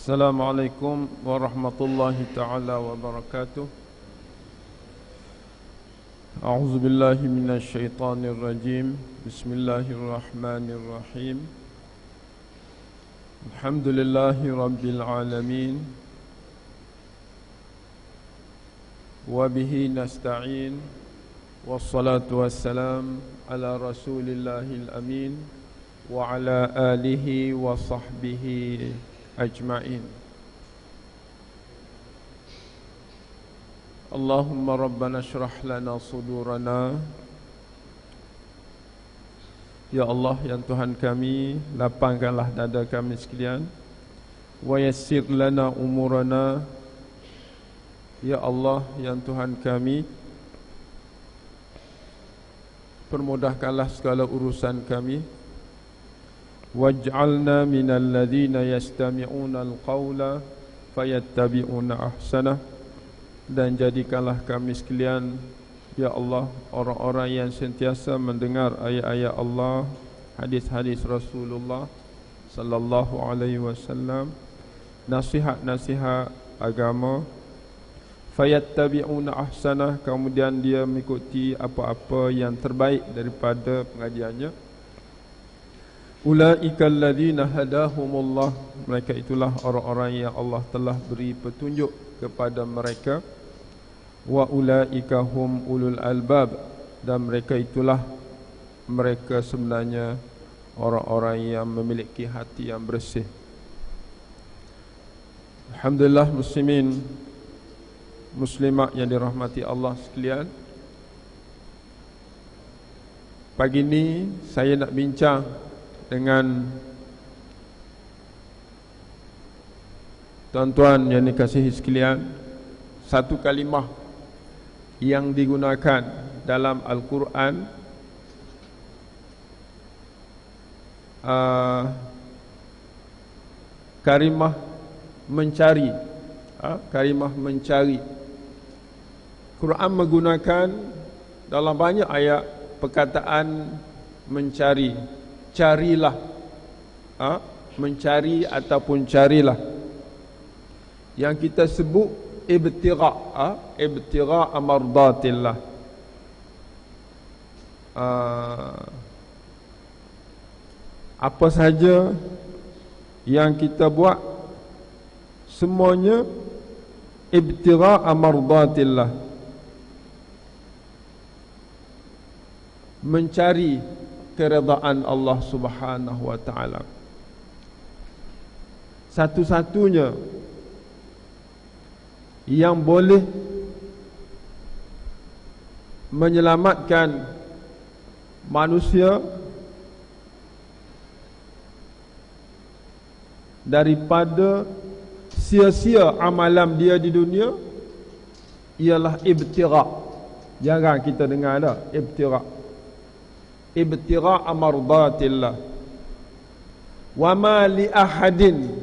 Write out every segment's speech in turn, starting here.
Assalamualaikum warahmatullahi ta'ala wabarakatuh. A'udzu billahi minasy syaithanir rajim. Bismillahirrahmanirrahim. Alhamdulillahi rabbil alamin. Wa bihi nasta'in. Wassalatu wassalam ala rasulillahil amin wa ala alihi wa sahbihi ajma'in. Allahumma rabbana syrah lana sudurana. Ya Allah, yang Tuhan kami, lapangkanlah dada kami sekalian. Wa yassir lana umurana. Ya Allah, yang Tuhan kami, permudahkanlah segala urusan kami. Waj'alna minal ladzina yastami'una al-qawla fayattabi'una ahsanah. Dan jadikanlah kami sekalian, ya Allah, orang-orang yang sentiasa mendengar ayat-ayat Allah, hadis-hadis Rasulullah sallallahu alaihi wasallam, nasihat-nasihat agama, fayattabi'una ahsanah, kemudian dia mengikuti apa-apa yang terbaik daripada pengajiannya. Ulaika alladzina hadahumullah, mereka itulah orang-orang yang Allah telah beri petunjuk kepada mereka. Wa ulaika hum ulul albab, dan mereka itulah mereka sebenarnya orang-orang yang memiliki hati yang bersih. Alhamdulillah, muslimin muslimat yang dirahmati Allah sekalian, pagi ini saya nak bincang dengan tuan-tuan yang dikasihi sekalian satu kalimah yang digunakan dalam Al-Quran, kalimah mencari. Kalimah mencari. Quran menggunakan dalam banyak ayat perkataan mencari. Carilah, mencari ataupun carilah, yang kita sebut ibtigha', ibtigha' mardatillah. Apa saja yang kita buat, semuanya ibtigha' mardatillah, mencari keredaan Allah Subhanahu wa ta'ala. Satu-satunya yang boleh menyelamatkan manusia daripada sia-sia amalan dia di dunia ialah ibtigha'. Jarang kita dengar dah ibtigha'. Ibtigha' mardatillah. Wa ma li ahadin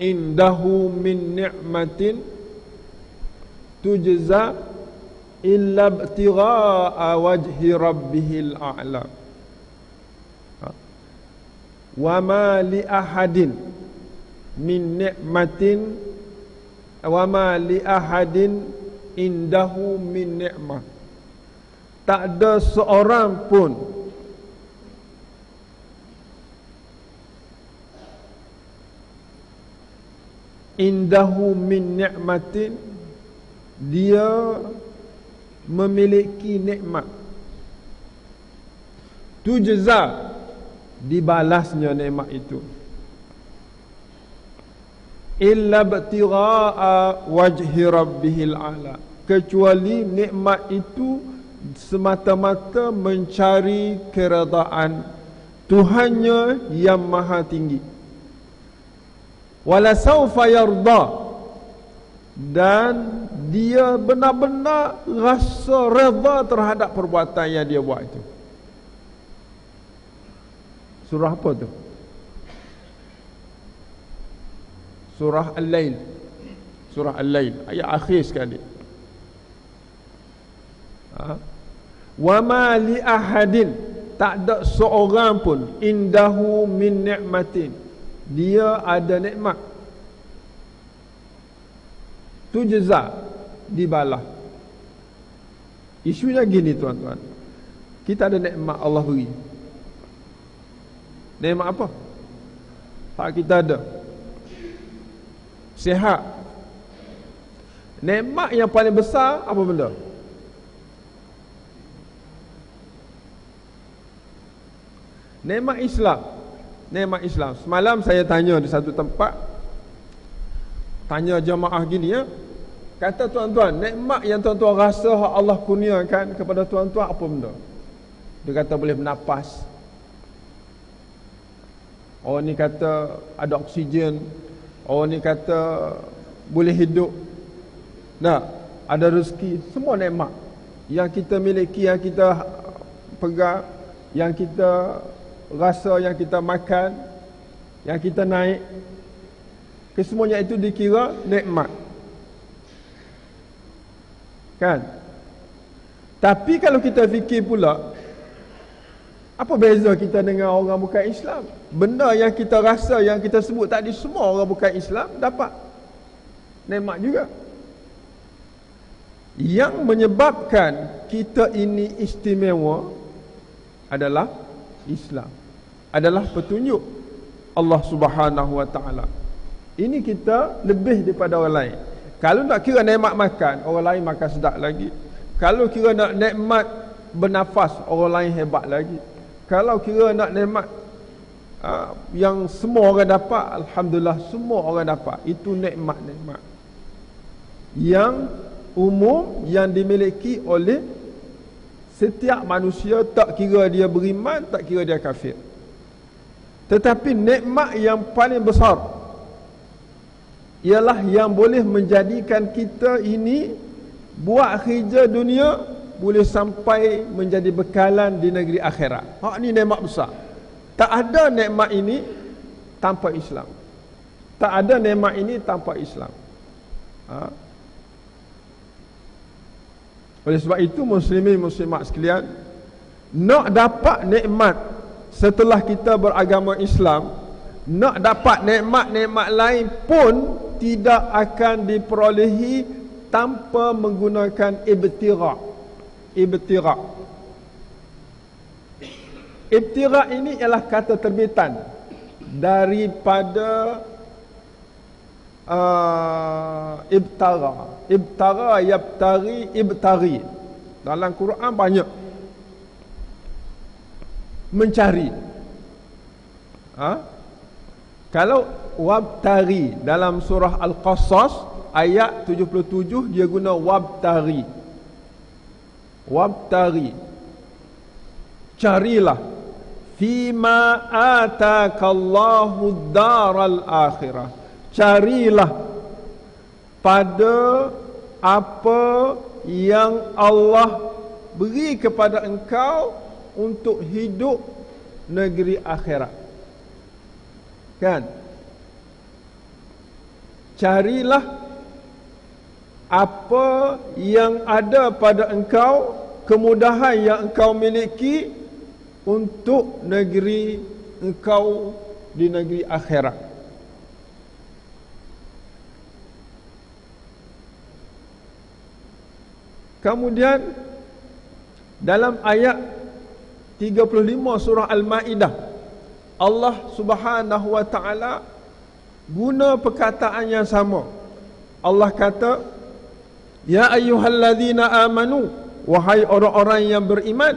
indahu min ni'matin tujza illa ibtigha'a wajhi rabbihil a'la. Wa ma li ahadin min ni'matin, wa ma li ahadin indahu min ni'mah. Tak ada seorang pun indahu min ni'matin, dia memiliki nikmat, tujza, dibalasnya nikmat itu, illa ibtigha'a wajhi rabbihil a'la, kecuali nikmat itu semata-mata mencari keredaan Tuhannya yang maha tinggi. Wala sawfa yarda, dan dia benar-benar rasa redha terhadap perbuatan yang dia buat itu. Surah apa tu? Surah Al-Lail. Surah Al-Lail, ayat akhir sekali. Wa ma li ahadin, tak ada seorang pun, indahu min ni'matin, dia ada nikmat, tujza, dibalas. Isunya gini tuan-tuan, kita ada nikmat Allah beri. Nikmat apa? Tak kita ada sihat. Nikmat yang paling besar apa benda? Nikmat Islam. Nikmat Islam. Semalam saya tanya di satu tempat, tanya jemaah gini ya, kata tuan-tuan, nikmat yang tuan-tuan rasa Allah kurniakan kepada tuan-tuan apa benda? Dia kata boleh bernafas. Orang ni kata ada oksigen. Orang ni kata boleh hidup. Nah, ada rezeki. Semua nikmat yang kita miliki, yang kita pegang, yang kita rasa, yang kita makan, yang kita naik, kesemuanya itu dikira nikmat. Kan? Tapi kalau kita fikir pula, apa beza kita dengan orang bukan Islam? Benda yang kita rasa, yang kita sebut tadi, semua orang bukan Islam dapat nikmat juga. Yang menyebabkan kita ini istimewa adalah Islam, adalah petunjuk Allah Subhanahu Wa Taala. Ini kita lebih daripada orang lain. Kalau nak kira nikmat makan, orang lain makan sedap lagi. Kalau kira nak nikmat bernafas, orang lain hebat lagi. Kalau kira nak nikmat yang semua orang dapat, alhamdulillah semua orang dapat. Itu nikmat-nikmat yang umum, yang dimiliki oleh setiap manusia, tak kira dia beriman, tak kira dia kafir. Tetapi nikmat yang paling besar ialah yang boleh menjadikan kita ini buat kerja dunia, boleh sampai menjadi bekalan di negeri akhirat. Hak ni nikmat besar. Tak ada nikmat ini tanpa Islam. Tak ada nikmat ini tanpa Islam. Oleh sebab itu muslimin muslimat sekalian, nak dapat nikmat setelah kita beragama Islam, nak dapat nikmat-nikmat lain pun tidak akan diperolehi tanpa menggunakan ibtira'. Ibtira'. Ibtira' ini ialah kata terbitan daripada ibtara. Ibtara, yabtari, ibtari. Dalam Quran banyak mencari. Kalau wabtari dalam surah Al-Qasas ayat 77 dia guna wabtari. Wabtari, carilah fima atakallahu daral akhirah, carilah pada apa yang Allah beri kepada engkau untuk hidup negeri akhirat. Kan? Carilah apa yang ada pada engkau, kemudahan yang engkau miliki untuk negeri engkau di negeri akhirat. Kemudian dalam ayat 35 surah Al-Maidah, Allah Subhanahu wa taala guna perkataan yang sama. Allah kata, ya ayyuhalladzina amanu, wahai orang-orang yang beriman,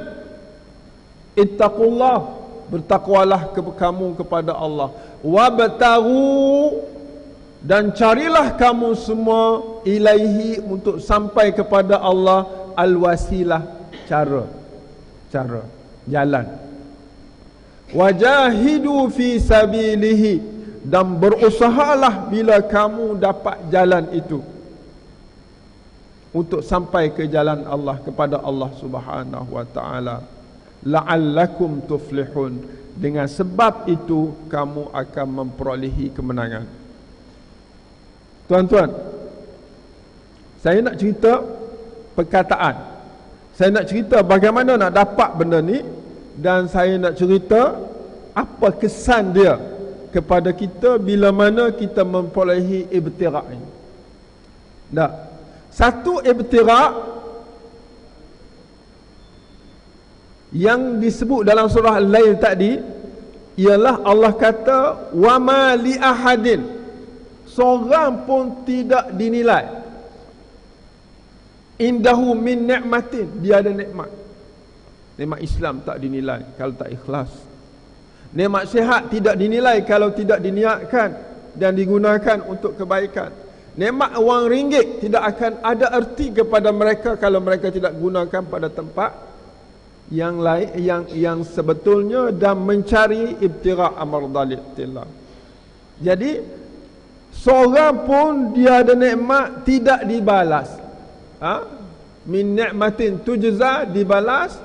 ittaqullah, bertakwalah kamu kepada Allah, wabtaghu, dan carilah kamu semua, ilaihi, untuk sampai kepada Allah, al-wasilah, cara, jalan, wajahidu fi sabilihi, dan berusahalah bila kamu dapat jalan itu untuk sampai ke jalan Allah, kepada Allah Subhanahu wa taala, la'allakum tuflihun, dengan sebab itu kamu akan memperolehi kemenangan. Tuan-tuan, saya nak cerita perkataan, saya nak cerita bagaimana nak dapat benda ni, dan saya nak cerita apa kesan dia kepada kita bila mana kita memperolehi ibtira' ini. Tak. Satu ibtira' yang disebut dalam surah Al-Lail tadi ialah Allah kata wa ma li ahadin, seorang pun tidak dinilai, indahu min ni'matin, dia ada nikmat. Nikmat Islam tak dinilai kalau tak ikhlas. Nikmat sihat tidak dinilai kalau tidak diniatkan dan digunakan untuk kebaikan. Nikmat wang ringgit tidak akan ada erti kepada mereka kalau mereka tidak gunakan pada tempat yang lain, yang sebetulnya, dan mencari ibtira' amardalitillah. Jadi seorang pun dia ada nikmat tidak dibalas. Min ni'matin tujza, dibalas,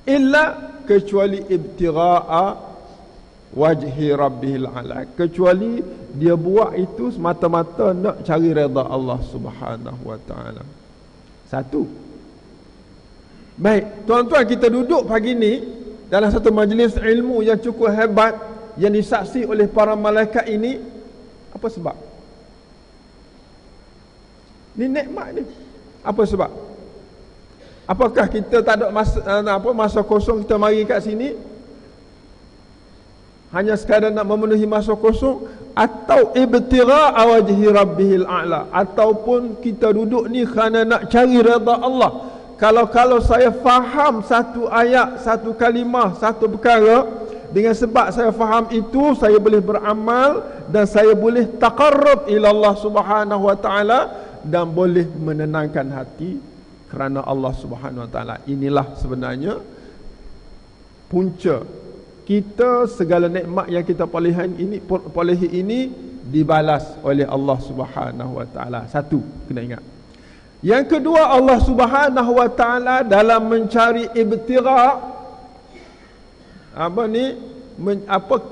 illa kecuali ibtira'a wajhi rabbihil a'la, kecuali dia buat itu semata-mata nak cari redha Allah Subhanahu wa taala. Satu. Baik, tuan-tuan, kita duduk pagi ni dalam satu majlis ilmu yang cukup hebat yang disaksi oleh para malaikat ini. Apa sebab? Ni nikmat ni. Apa sebab? Apakah kita tak ada masa kosong kita mari kat sini hanya sekadar nak memenuhi masa kosong, atau ibtira'a wajhi rabbihil a'la, ataupun kita duduk ni kerana nak cari redha Allah. Kalau saya faham satu ayat, satu kalimah, satu perkara, dengan sebab saya faham itu, saya boleh beramal dan saya boleh taqarrub ila Allah Subhanahu wa taala dan boleh menenangkan hati kerana Allah Subhanahu wa taala. Inilah sebenarnya punca kita, segala nikmat yang kita perolehi ini dibalas oleh Allah Subhanahu wa taala. Satu, kena ingat. Yang kedua, Allah Subhanahu wa taala dalam mencari ibtira',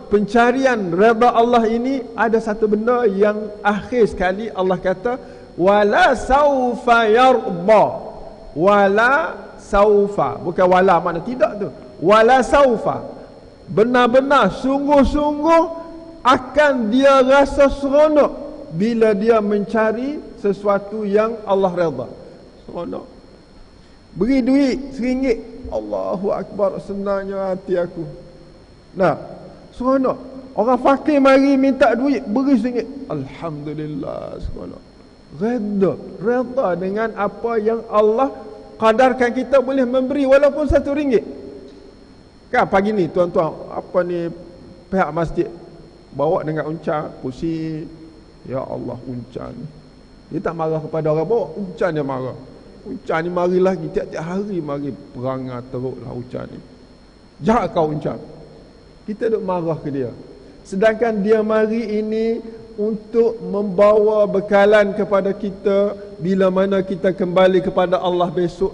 pencarian redha Allah ini, ada satu benda yang akhir sekali Allah kata wala saufa yarda. Wala saufa, bukan wala makna tidak tu. Wala saufa, benar-benar sungguh-sungguh akan dia rasa seronok bila dia mencari sesuatu yang Allah redha. Seronok. Beri duit RM1, Allahu Akbar, senangnya hati aku. Nah, seronok. Orang fakir mari minta duit, beri RM1, alhamdulillah, seronok. Redha dengan apa yang Allah qadarkan kita boleh memberi, walaupun RM1. Kan pagi ni tuan-tuan, apa ni, pihak masjid bawa dengan unca, pusi, ya Allah, unca ni. Dia tak marah kepada orang bawa, unca dia marah. Unca ni mari lagi, tiap-tiap hari mari perangai teruklah unca ni. Jahat kau unca. Kita duk marah ke dia. Sedangkan dia mari ini untuk membawa bekalan kepada kita bila mana kita kembali kepada Allah besok,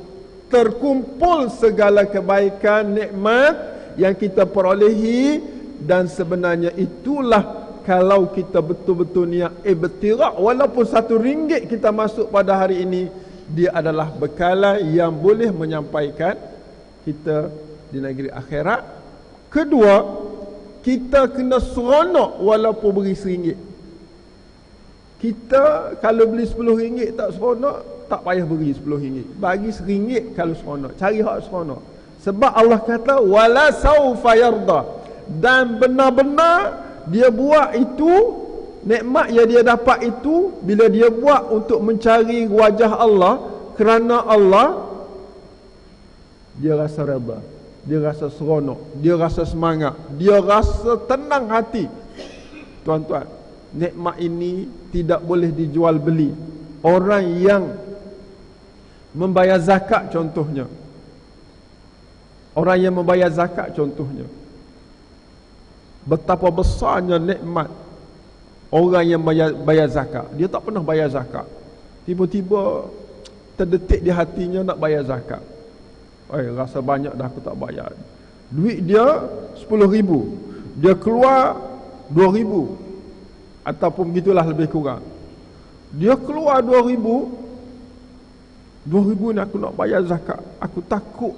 terkumpul segala kebaikan, nikmat yang kita perolehi. Dan sebenarnya itulah, kalau kita betul-betul niat ibtira', walaupun RM1 kita masuk pada hari ini, dia adalah bekalan yang boleh menyampaikan kita di negeri akhirat. Kedua, kita kena seronok walaupun beri RM1. Kita kalau beli RM10 tak seronok, tak payah beri RM10. Bagi RM1 kalau seronok. Cari hak seronok. Sebab Allah kata wala saufa yarda, dan benar-benar dia buat itu, nikmat yang dia dapat itu, bila dia buat untuk mencari wajah Allah, kerana Allah, dia rasa redha, dia rasa seronok, dia rasa semangat, dia rasa tenang hati. Tuan-tuan, nikmat ini tidak boleh dijual beli. Orang yang membayar zakat contohnya, orang yang membayar zakat contohnya, betapa besarnya nikmat orang yang bayar zakat. Dia tak pernah bayar zakat, tiba-tiba terdetik di hatinya nak bayar zakat. Rasa banyak dah aku tak bayar. Duit dia RM10,000, dia keluar RM2,000 ataupun begitulah lebih kurang. Dia keluar RM2,000 ni aku nak bayar zakat. Aku takut,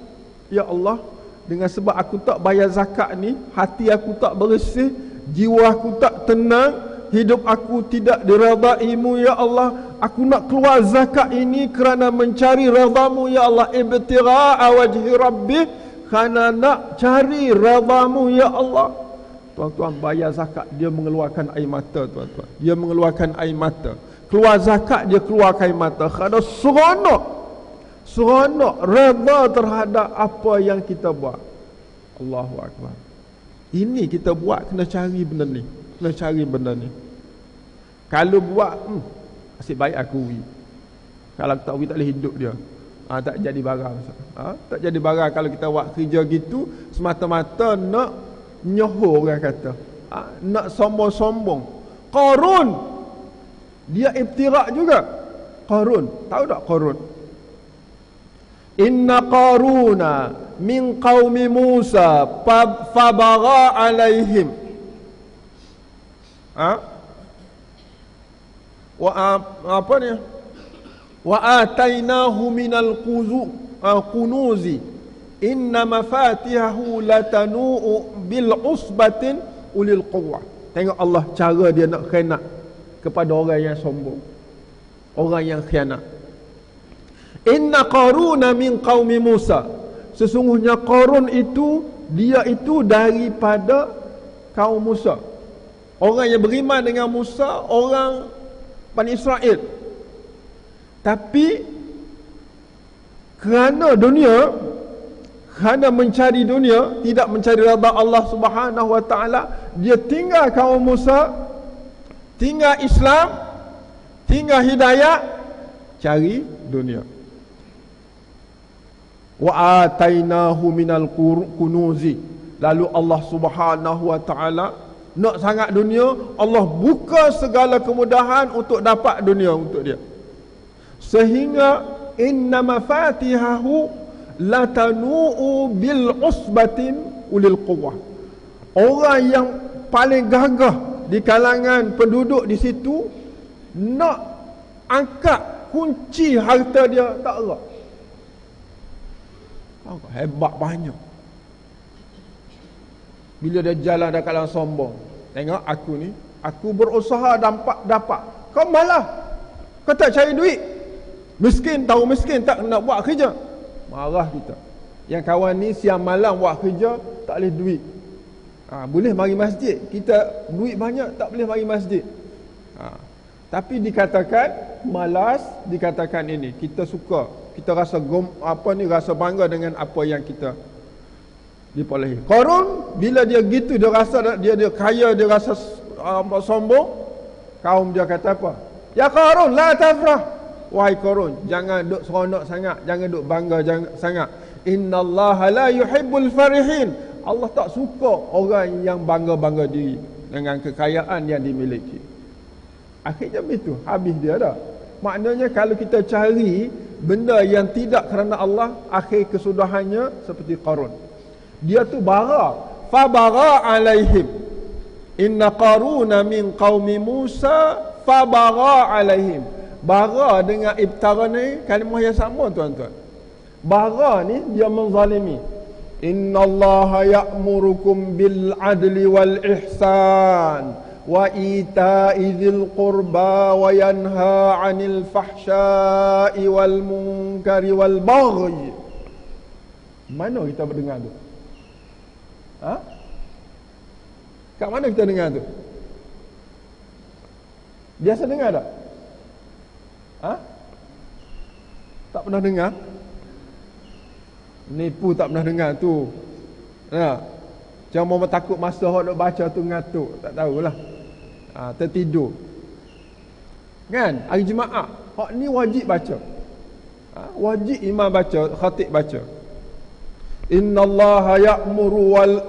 ya Allah, dengan sebab aku tak bayar zakat ni, hati aku tak bersih, jiwa aku tak tenang, hidup aku tidak diredaimu, ya Allah. aku nak keluar zakat ini kerana mencari redha-Mu ya Allah, ibtigha'a wajhi rabbi, kerana nak cari redha-Mu ya Allah. Tuan-tuan, bayar zakat dia mengeluarkan air mata, tuan-tuan. Dia mengeluarkan air mata. Keluar zakat dia keluarkan air mata kerana seronok redha terhadap apa yang kita buat. Allahu akbar. Ini kita buat kena cari benda ni. Kena cari benda ni. Kalau buat asyik baik aku pergi. Kalau tak pergi tak boleh hidup dia. Tak jadi barang. Tak jadi barang kalau kita buat kerja gitu semata-mata nak nyohor, orang kata. Nak sombong-sombong. Qarun dia ibtirak juga. Qarun, tahu tak Qarun? Inna Qaruna min qaumi Musa fabagha alaihim. Apa ni? Wa atainahu minal kunuzi inna mafatihahu latanu bil usbatin ulil quwwah. Tengok Allah cara dia nak khianat kepada orang yang sombong, orang yang khianat. Inna Qaruna min qaumi Musa, sesungguhnya Qarun itu, dia itu daripada kaum Musa, orang yang beriman dengan Musa, orang Bani Israel. Tapi kerana dunia, kerana mencari dunia, tidak mencari redha Allah Subhanahu wa taala, dia tinggal kaum Musa, tinggal Islam, tinggal hidayah, cari dunia. Wa atainahu minal kunuzi, lalu Allah Subhanahu wa taala nak sangat dunia, Allah buka segala kemudahan untuk dapat dunia untuk dia, sehingga inna mafatihahu latanu bil usbatin ulil quwwah. Orang yang paling gagah di kalangan penduduk di situ nak angkat kunci harta dia tak erat. Hebat banyak. Bila dia jalan dekat dalam sombong, tengok aku ni, aku berusaha dapat. Kau malah, kau tak cari duit. Miskin tahu miskin, tak nak buat kerja. Marah kita. Yang kawan ni siang malam buat kerja, tak boleh duit. Boleh mari masjid. Kita duit banyak, tak boleh mari masjid. Tapi dikatakan malas, dikatakan ini. Kita suka. Kita rasa rasa bangga dengan apa yang kita diperolehi. Qarun bila dia gitu, dia rasa dia kaya, dia rasa sombong. Kaum dia kata apa? Ya Qarun, la tafrah. Wahai Qarun, jangan duk seronok sangat, jangan duk bangga sangat. Innallaha la yuhibbul farihin. Allah tak suka orang yang bangga-bangga diri dengan kekayaan yang dimiliki. Akhirnya begitu, habis dia dah. Maknanya kalau kita cari benda yang tidak kerana Allah, akhir kesudahannya seperti Qarun. Dia tu bara, fabara alaihim. Inna Qaruna min qaumi Musa fabara alaihim. Bara dengan ibtara ni kalimah yang sama, tuan-tuan. Bara ni dia menzalimi. Innallaha ya'murukum bil adli wal ihsan wa ita'i dzil qurba wa yanha 'anil fahsya'i wal munkari wal baghi. Mana kita mendengar tu? Kat mana kita dengar tu? Biasa dengar tak? Tak pernah dengar? Nipu tak pernah dengar tu. Jangan mau takut masa hok nak baca tu ngantuk, tak tahulah. Tertidur. Kan? Hari Jumaat, hok ni wajib baca. Wajib imam baca, khatib baca. Innallaha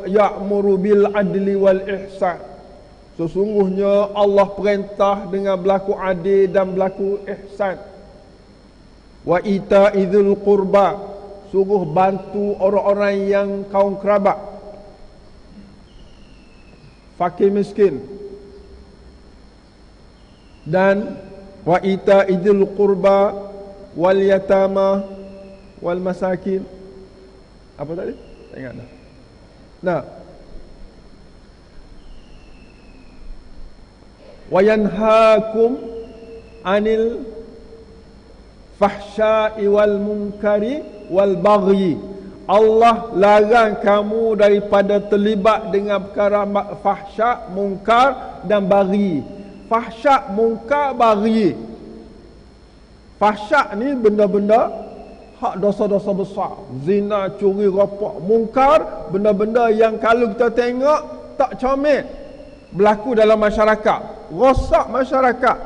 ya'muru bil adli wal ihsan. Sesungguhnya Allah perintah dengan berlaku adil dan berlaku ihsan. Wa ita'idzul qurba, suruh bantu orang-orang yang kaum kerabat, fakir miskin. Dan wa ita'idzul qurba wal yatama wal masakin. Apa tadi? Tak ingat dah. Nah. Wa yanhaakum 'anil fahsya'i wal munkari wal baghi. Allah larang kamu daripada terlibat dengan perkara fahsya, munkar dan baghi. Fahsya, munkar, baghi. Fahsya ni benda-benda hak dosa-dosa besar, zina, curi, rapak. Munkar, benda-benda yang kalau kita tengok tak comel berlaku dalam masyarakat, rosak masyarakat.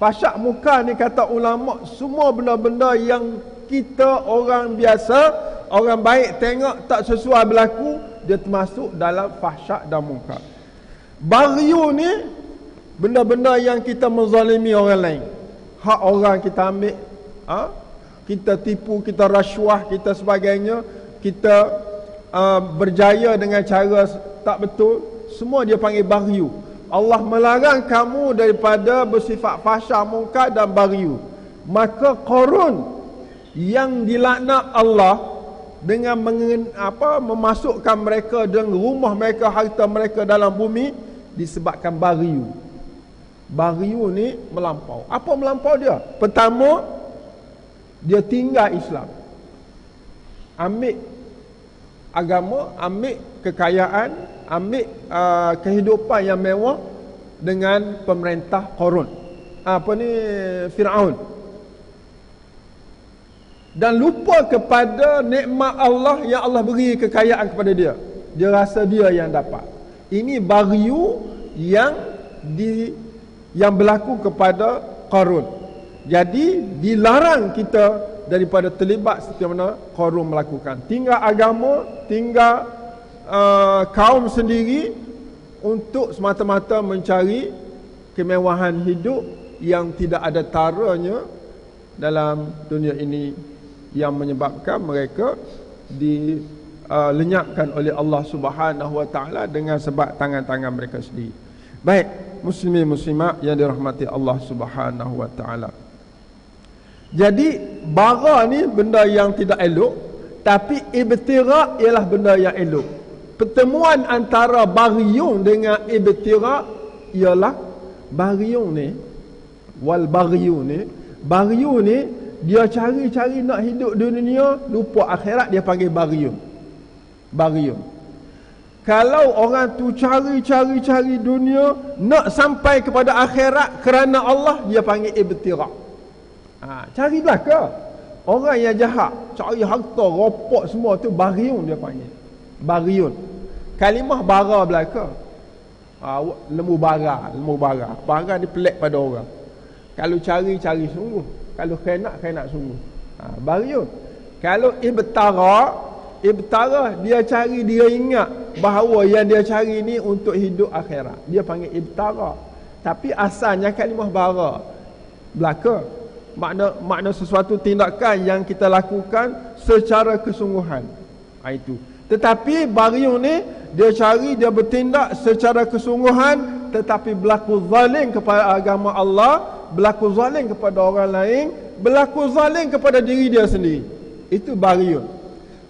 Fahsya, munkar ni kata ulama, semua benda-benda yang kita orang biasa, orang baik tengok tak sesuai berlaku, dia termasuk dalam fahsya dan munkar. Baghi ni benda-benda yang kita menzalimi orang lain. Hak orang kita ambil, kita tipu, kita rasuah, kita sebagainya, kita berjaya dengan cara tak betul, semua dia panggil baghi. Allah melarang kamu daripada bersifat fahsya, munkar dan baghi. Maka Qarun yang dilaknat Allah dengan memasukkan mereka dan rumah mereka, harta mereka dalam bumi disebabkan baghi. Baghi ni melampau. Apa melampau dia? Pertama, dia tinggal Islam, ambil agama, ambil kekayaan, ambil kehidupan yang mewah dengan pemerintah Qarun, Fir'aun, dan lupa kepada nikmat Allah yang Allah beri kekayaan kepada dia. Dia rasa dia yang dapat. Ini baghi yang berlaku kepada Qarun. Jadi dilarang kita daripada terlibat seperti mana Qarun melakukan. Tinggal agama, tinggal kaum sendiri untuk semata-mata mencari kemewahan hidup yang tidak ada taranya dalam dunia ini, yang menyebabkan mereka dilenyapkan oleh Allah Subhanahu Wa Taala dengan sebab tangan-tangan mereka sendiri. Baik, muslimin muslimat yang dirahmati Allah Subhanahu Wa Taala. Jadi bara ni benda yang tidak elok, tapi ibtira' ialah benda yang elok. Pertemuan antara baghiyun dengan ibtira' ialah baghiyun ni wal baghiyun ni dia cari-cari nak hidup di dunia, lupa akhirat, dia panggil baghiyun. Kalau orang tu cari dunia, nak sampai kepada akhirat kerana Allah, dia panggil ibtira'. Cari belaka. Orang yang jahat, cari harta, ropok semua tu, baghiyun dia panggil. Baghiyun. Kalimah bara belaka. Lembu bara. Bara ni pelik pada orang. Kalau cari sungguh. Kalau khianat sungguh. Baghiyun. Kalau ibtara, dia cari, dia ingat bahawa yang dia cari ni untuk hidup akhirat, dia panggil ibtara. Tapi asalnya kalimah bara belaka. Makna sesuatu tindakan yang kita lakukan secara kesungguhan. Itu. Tetapi baghiyun ni dia cari, dia bertindak secara kesungguhan, tetapi berlaku zalim kepada agama Allah, berlaku zalim kepada orang lain, berlaku zalim kepada diri dia sendiri. Itu baghiyun.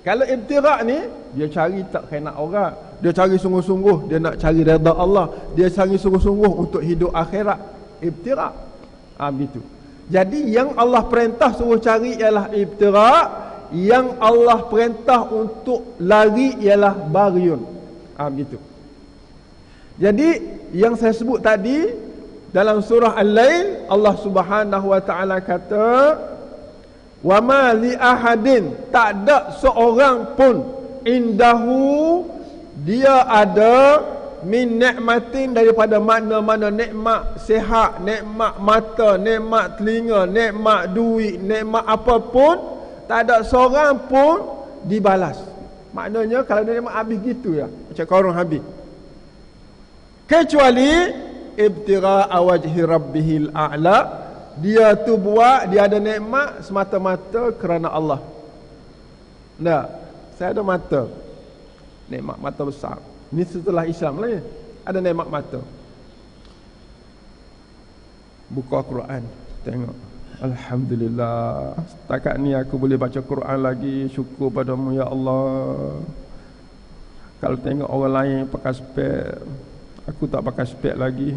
Kalau ibtira' ni, dia cari tak khianat orang, dia cari sungguh-sungguh, dia nak cari redha Allah, dia cari sungguh-sungguh untuk hidup akhirat. Ibtira'. Begitu. Jadi yang Allah perintah suruh cari ialah ibtira', yang Allah perintah untuk lari ialah baghiyun. Begitu. Jadi yang saya sebut tadi dalam surah Al-Lail, Allah Subhanahu Wa Taala kata, wa ma li ahadin, tak ada seorang pun, indahu, dia ada, min nikmatin, daripada mana-mana nikmat, sihat, nikmat mata, nikmat telinga, nikmat duit, nikmat apapun, tak ada seorang pun dibalas. Maknanya kalau nikmat habis gitu ya, macam Qarun habis, kecuali ibtira'a wajhi rabbihil a'la, dia tu buat, dia ada nikmat semata-mata kerana Allah. Nah, saya ada mata, nikmat mata besar. Ini setelah Islam lah ya, ada nikmat mata. Buka Quran, tengok, alhamdulillah, setakat ni aku boleh baca Quran lagi, syukur padamu ya Allah. Kalau tengok orang lain pakai spek, aku tak pakai spek lagi.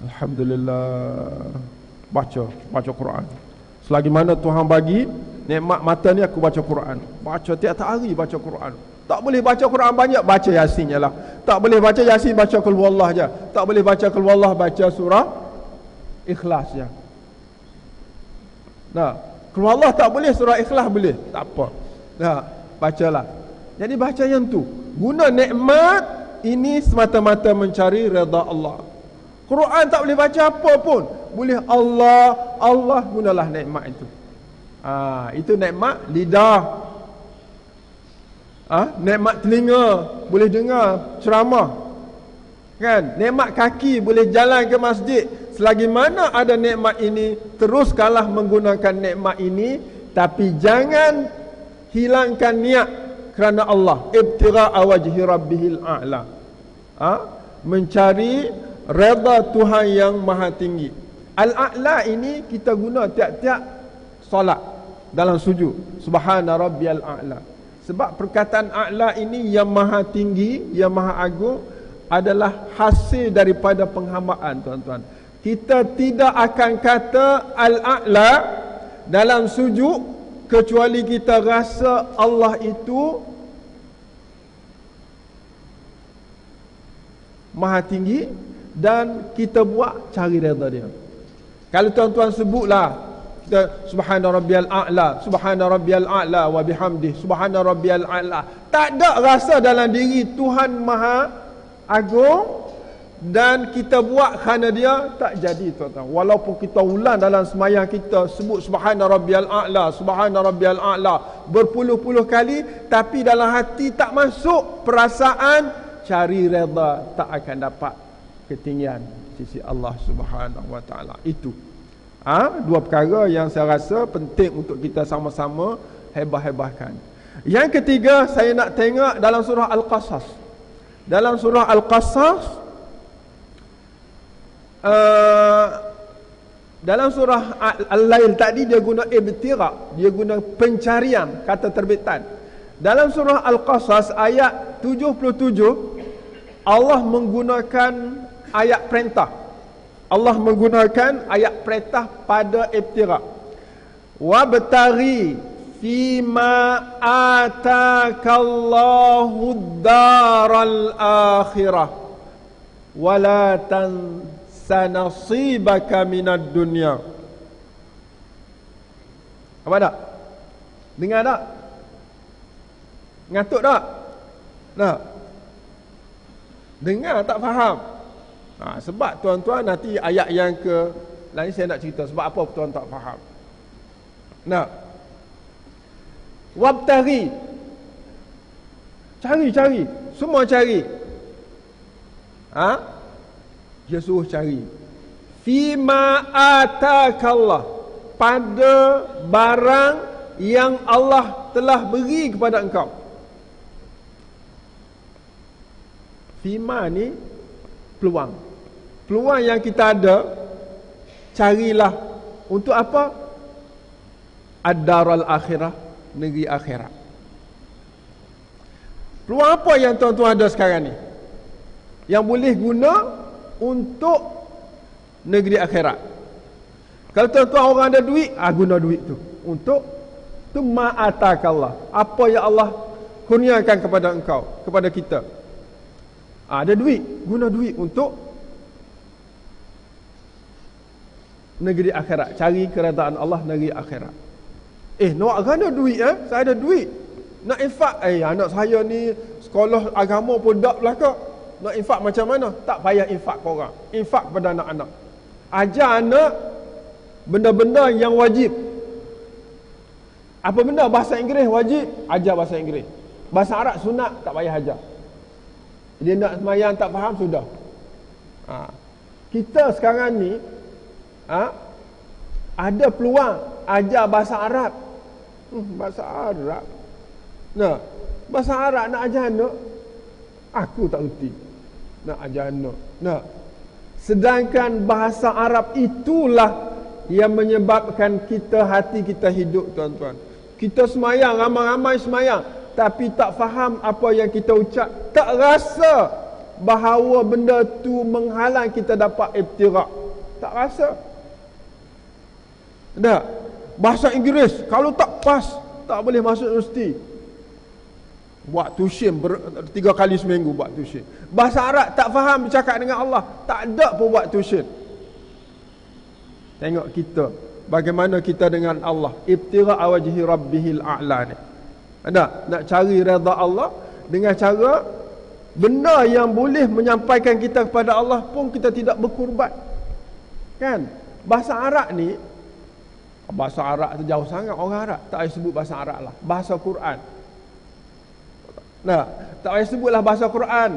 Alhamdulillah. baca Quran. Selagi mana Tuhan bagi nikmat mata ni, aku baca Quran. Baca tiap hari baca Quran. Tak boleh baca Quran banyak, baca Yasin je lah. Tak boleh baca Yasin, baca Qul Huwallah je. Tak boleh baca Qul Huwallah, baca surah Ikhlas je. Nah, Qul Huwallah tak boleh, surah Ikhlas boleh. Tak apa. Nah, bacalah. Jadi baca yang tu. Guna nikmat ini semata-mata mencari redha Allah. Quran tak boleh baca apa pun. Boleh Allah gunalah nikmat itu. Itu nikmat lidah. Nikmat telinga, boleh dengar ceramah. Kan? Nikmat kaki, boleh jalan ke masjid. Selagi mana ada nikmat ini, teruskanlah menggunakan nikmat ini, tapi jangan hilangkan niat kerana Allah. Ibtigha'a wajhi rabbihil a'la. Mencari redha Tuhan yang maha tinggi. Al-a'la ini kita guna tiap-tiap solat dalam sujud. Subhana rabbiyal a'la. Sebab perkataan a'la ini yang maha tinggi, yang maha agung, adalah hasil daripada penghambaan, tuan-tuan. Kita tidak akan kata al-a'la dalam sujud kecuali kita rasa Allah itu maha tinggi dan kita buat cari redha dia. Kalau tuan-tuan sebutlah kita subhana rabbiyal a'la, subhana rabbiyal a'la wa bihamdi, subhana rabbiyal a'la, tak ada rasa dalam diri Tuhan maha agung, dan kita buat kerana dia, tak jadi, tuan-tuan. Walaupun kita ulang dalam semayang kita sebut subhana rabbiyal a'la, subhana rabbiyal a'la berpuluh-puluh kali, tapi dalam hati tak masuk perasaan cari redha, tak akan dapat ketinggian sisi Allah Subhanahu wa taala. Itu dua perkara yang saya rasa penting untuk kita sama-sama hebah-hebahkan. Yang ketiga, saya nak tengok dalam surah Al-Qasas. Dalam surah Al-Qasas, dalam surah Al-Lail tadi dia guna ibtigha, dia guna pencarian, kata terbitan. Dalam surah Al-Qasas ayat 77, Allah menggunakan ayat perintah. Allah menggunakan ayat perintah pada ibtigha. Wabtaghi fima atakallahu daral akhirah wala tansa nasibaka minad dunya. Apa tak? Dengar tak? Ngatuk tak? Nah. Dengar tak faham? Sebab tuan-tuan nanti ayat yang ke lain saya nak cerita sebab apa tuan tak faham. Nah. Wabtaghi. Cari. Semua cari. Dia suruh cari. Fima atakallah. Pada barang yang Allah telah beri kepada engkau. Fima ni peluang. Peluang yang kita ada, carilah. Untuk apa? Ad-daral akhirah, negeri akhirat. Peluang apa yang tuan-tuan ada sekarang ni yang boleh guna untuk negeri akhirat? Kalau tuan-tuan orang ada duit, guna duit tu untuk tu ma'atakallah. Apa yang Allah kurniakan kepada engkau, kepada kita. Ada duit, guna duit untuk negeri akhirat. Cari keredaan Allah negeri akhirat. Nak gana duit saya ada duit. Nak infak, anak saya ni sekolah agama pun dak belaka. Nak infak macam mana? Tak payah infak korang. Infak kepada anak-anak. Ajar anak benda-benda yang wajib. Apa benda bahasa Inggeris wajib, ajar bahasa Inggeris. Bahasa Arab sunat, tak payah ajar. Dia nak semayang tak faham, sudah. Kita sekarang ni ada peluang ajar bahasa Arab. Bahasa Arab. Nah, bahasa Arab nak ajar anak, aku tak reti. Nak ajar anak. Nah, sedangkan bahasa Arab itulah yang menyebabkan hati kita hidup, tuan-tuan. Kita semayang, ramai-ramai semayang, tapi tak faham apa yang kita ucap. Tak rasa bahawa benda tu menghalang kita dapat ibtigha. Tak rasa. Tak. Bahasa Inggeris kalau tak pas tak boleh masuk universiti. Buat tuition 3 kali seminggu buat tuition. Bahasa Arab tak faham bercakap dengan Allah, tak ada pun buat tuition. Tengok kita, bagaimana kita dengan Allah. Ibtira wajhi rabbihil a'la ni. Ada nak cari redha Allah dengan cara benda yang boleh menyampaikan kita kepada Allah pun kita tidak berkorban. Kan? Bahasa Arab ni, bahasa Arab tu jauh sangat orang Arab. Tak payah sebut bahasa Arab lah. Bahasa Quran. Nah, tak payah sebutlah bahasa Quran.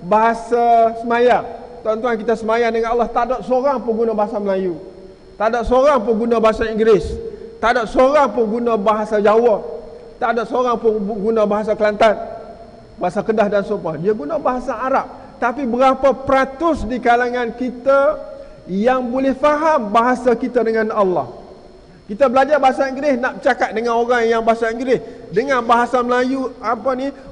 Bahasa semayang. Tuan-tuan, kita semayang dengan Allah, tak ada seorang pun guna bahasa Melayu. Tak ada seorang pun guna bahasa Inggeris. Tak ada seorang pun guna bahasa Jawa. Tak ada seorang pun guna bahasa Kelantan, bahasa Kedah dan seumpama. Dia guna bahasa Arab. Tapi berapa peratus di kalangan kita yang boleh faham bahasa kita dengan Allah? Kita belajar bahasa Inggeris, nak bercakap dengan orang yang bahasa Inggeris. Dengan bahasa Melayu,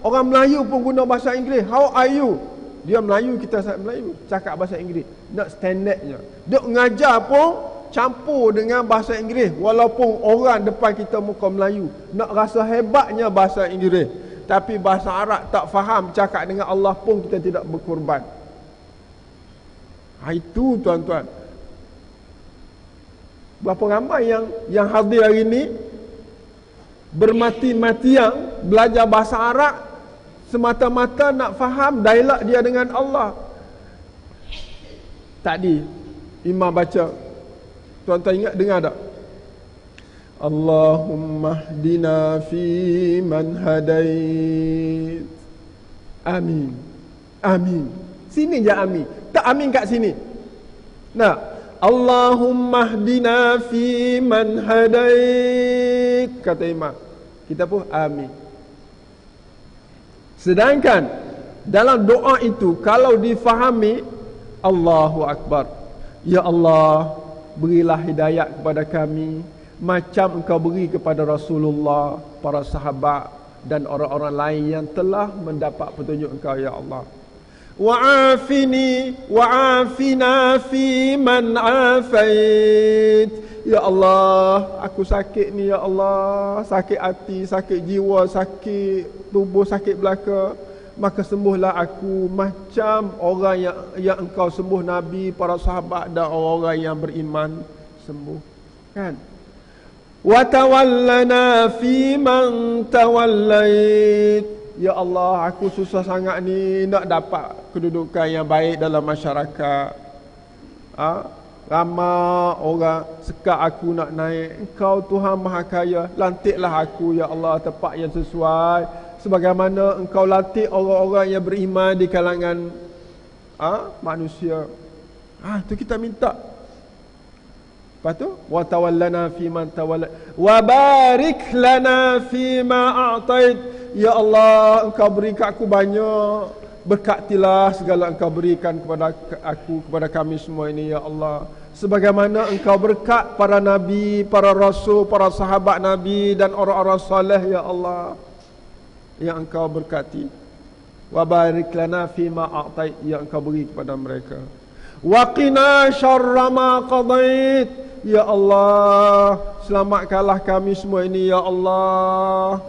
orang Melayu pun guna bahasa Inggeris. How are you? Dia Melayu, kita Melayu, cakap bahasa Inggeris. Nak standardnya. Duk ngajar pun campur dengan bahasa Inggeris, walaupun orang depan kita muka Melayu. Nak rasa hebatnya bahasa Inggeris, tapi bahasa Arab tak faham, cakap dengan Allah pun kita tidak berkorban. Itu tuan-tuan. Berapa ramai yang hadir hari ini bermati-matian belajar bahasa Arab semata-mata nak faham dialog dia dengan Allah. Tadi imam baca, tuan-tuan ingat dengar tak? Allahumma hdina fi man hadait. Amin. Amin. Sini je amin. Tak amin kat sini. Nah, Allahumma hdina fi man hadait, kata imam. Kita pun amin. Sedangkan dalam doa itu kalau difahami, Allahu Akbar. Ya Allah, berilah hidayat kepada kami macam Engkau beri kepada Rasulullah, para sahabat dan orang-orang lain yang telah mendapat petunjuk Engkau, ya Allah. Wa'afini wa'afina fi man afait. Ya Allah, aku sakit ni ya Allah, sakit hati, sakit jiwa, sakit tubuh, sakit belaka. Maka sembuhlah aku macam orang yang Engkau sembuh Nabi, para sahabat dan orang-orang yang beriman sembuh. Kan? Wa tawallana fi man tawallait. Ya Allah, aku susah sangat ni nak dapat kedudukan yang baik dalam masyarakat. Ramai orang sekat aku nak naik. Engkau Tuhan Maha Kaya, lantiklah aku ya Allah tempat yang sesuai sebagaimana Engkau lantik orang-orang yang beriman di kalangan manusia. Tu kita minta. Lepas tu, wa tawallana fi man tawalla wa barik lana fi ma a'tait. Ya Allah, Engkau beri kat aku banyak, berkatilah segala Engkau berikan kepada aku, kepada kami semua ini ya Allah. Sebagaimana Engkau berkat para nabi, para rasul, para sahabat Nabi dan orang-orang soleh ya Allah, yang Engkau berkati. Wa barik lana fi ma a'tait, yang Engkau beri kepada mereka. Wa qina syarra ma qadait. Ya Allah, selamatkanlah kami semua ini ya Allah.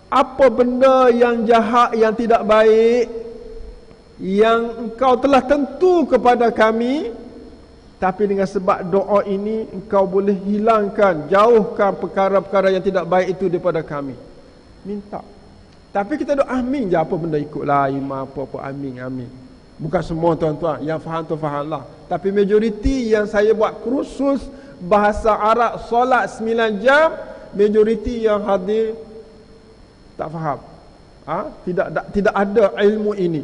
Apa benda yang jahat, yang tidak baik, yang Engkau telah tentu kepada kami, tapi dengan sebab doa ini Engkau boleh hilangkan, jauhkan perkara-perkara yang tidak baik itu daripada kami. Minta. Tapi kita doa amin je, apa benda ikutlah imam apa-apa, amin, amin. Bukan semua tuan-tuan, yang faham tu fahamlah. Tapi majoriti yang saya buat kursus bahasa Arab solat 9 jam, majoriti yang hadir tak faham. Tidak ada ilmu ini.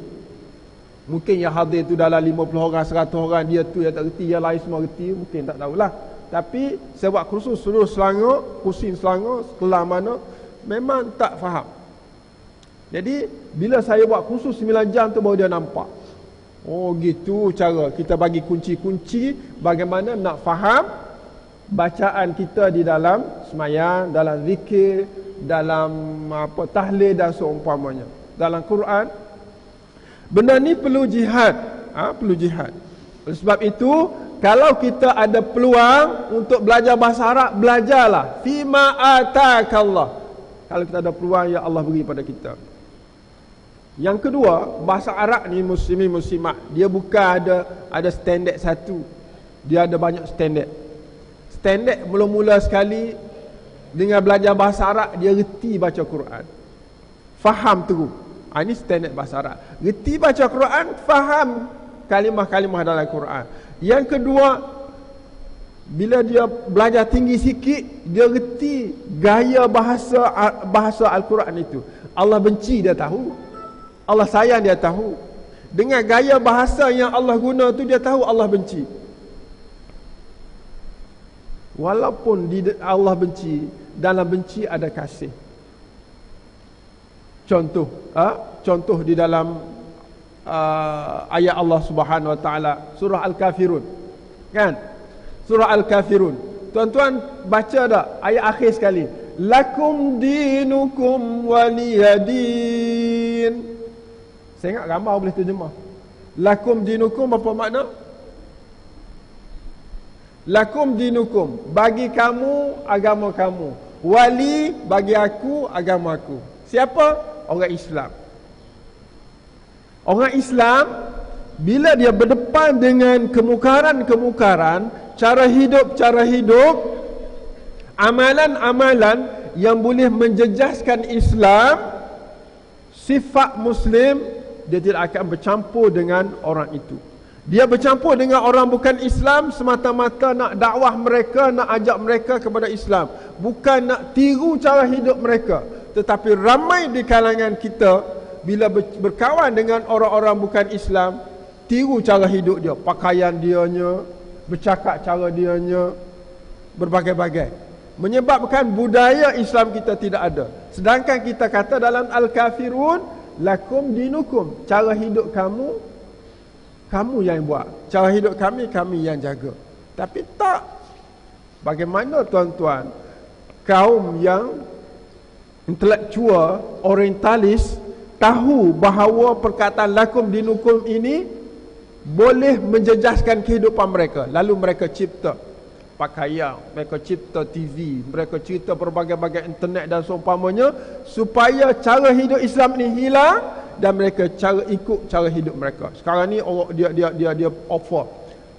Mungkin yang hadir tu dalam 50 orang, 100 orang, dia tu yang tak reti, yang lain semua reti, mungkin tak tahulah. Tapi saya buat kursus seluruh Selangor, pusing Selangor, kelam mana, memang tak faham. Jadi bila saya buat kursus 9 jam tu baru dia nampak. Oh gitu cara kita bagi kunci-kunci bagaimana nak faham bacaan kita di dalam semayang, dalam zikir, dalam tahlil dan seumpamanya. Dalam Quran, benda ni perlu jihad. Perlu jihad. Oleh sebab itu kalau kita ada peluang untuk belajar bahasa Arab, belajarlah. Fima atakallah. Kalau kita ada peluang, ya Allah beri pada kita. Yang kedua, bahasa Arab ni muslimin muslimat, dia bukan ada standard satu. Dia ada banyak standard. Standard mula-mula sekali dengan belajar bahasa Arab, dia reti baca Quran. Faham terus. Ini standard bahasa Arab. Reti baca Quran, faham kalimah-kalimah dalam Quran. Yang kedua, bila dia belajar tinggi sikit, dia reti gaya bahasa Al-Quran itu. Allah benci, dia tahu. Allah sayang, dia tahu. Dengan gaya bahasa yang Allah guna tu, dia tahu Allah benci. Walaupun Allah benci, dalam benci ada kasih. Contoh di dalam ayat Allah Subhanahu Wa Taala, surah Al-Kafirun, kan? Surah Al-Kafirun. Tuan-tuan baca tak ayat akhir sekali? Lakum dinukum waliyadin. Saya ingat ramai boleh terjemah. Lakum dinukum apa makna? Lakum dinukum, bagi kamu agama kamu. Wali, bagi aku agama aku. Siapa? Orang Islam. Orang Islam, bila dia berdepan dengan kemukaran-kemukaran, cara hidup, amalan-amalan yang boleh menjejaskan Islam, sifat Muslim, dia tidak akan bercampur dengan orang itu. Dia bercampur dengan orang bukan Islam semata-mata nak dakwah mereka, nak ajak mereka kepada Islam, bukan nak tiru cara hidup mereka. Tetapi ramai di kalangan kita, bila berkawan dengan orang-orang bukan Islam, tiru cara hidup dia, pakaian dianya, bercakap cara dianya, berbagai-bagai. Menyebabkan budaya Islam kita tidak ada. Sedangkan kita kata dalam Al-Kafirun, lakum dinukum, cara hidup kamu, kamu yang buat. Cara hidup kami, kami yang jaga. Tapi tak. Bagaimana tuan-tuan, kaum yang intelektual, orientalis, tahu bahawa perkataan lakum dinukum ini boleh menjejaskan kehidupan mereka. Lalu mereka cipta pakaian, mereka cipta TV, mereka cipta berbagai-bagai internet dan seumpamanya, supaya cara hidup Islam ini hilang dan mereka ikut cara hidup mereka. Sekarang ni dia offer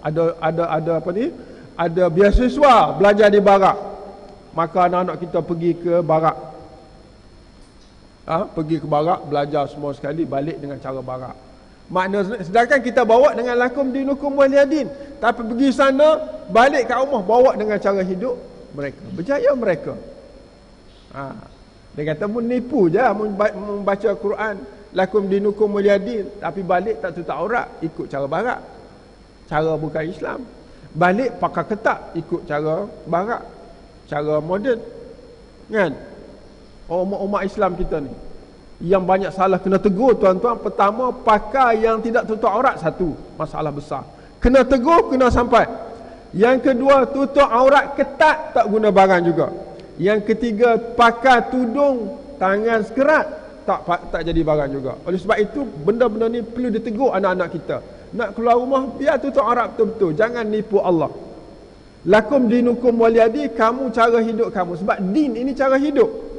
ada apa ni? Ada beasiswa belajar di barak. Maka anak-anak kita pergi ke barak. Pergi ke barak, belajar semua sekali, balik dengan cara barak. Makna, sedangkan kita bawa dengan lakum dinukum waliyadin, tapi pergi sana, balik kat rumah, bawa dengan cara hidup mereka. Berjaya mereka. Dia kata menipu je, membaca Quran lakum dinukum waliyadin, tapi balik tak tutup aurat, ikut cara barak, cara bukan Islam. Balik pakai ketat, ikut cara barak, cara moden, kan? Umat Islam kita ni yang banyak salah, kena tegur tuan-tuan. Pertama, pakai yang tidak tutup aurat, satu masalah besar, kena tegur, kena sampai. Yang kedua, tutup aurat ketat, tak guna barang juga. Yang ketiga, pakai tudung tangan sekerat, tak jadi barang juga. Oleh sebab itu, benda-benda ni perlu ditegur anak-anak kita. Nak keluar rumah, biar tutup aurat betul-betul, jangan nipu Allah. Lakum dinukum waliyadi, kamu cara hidup kamu. Sebab din ini cara hidup.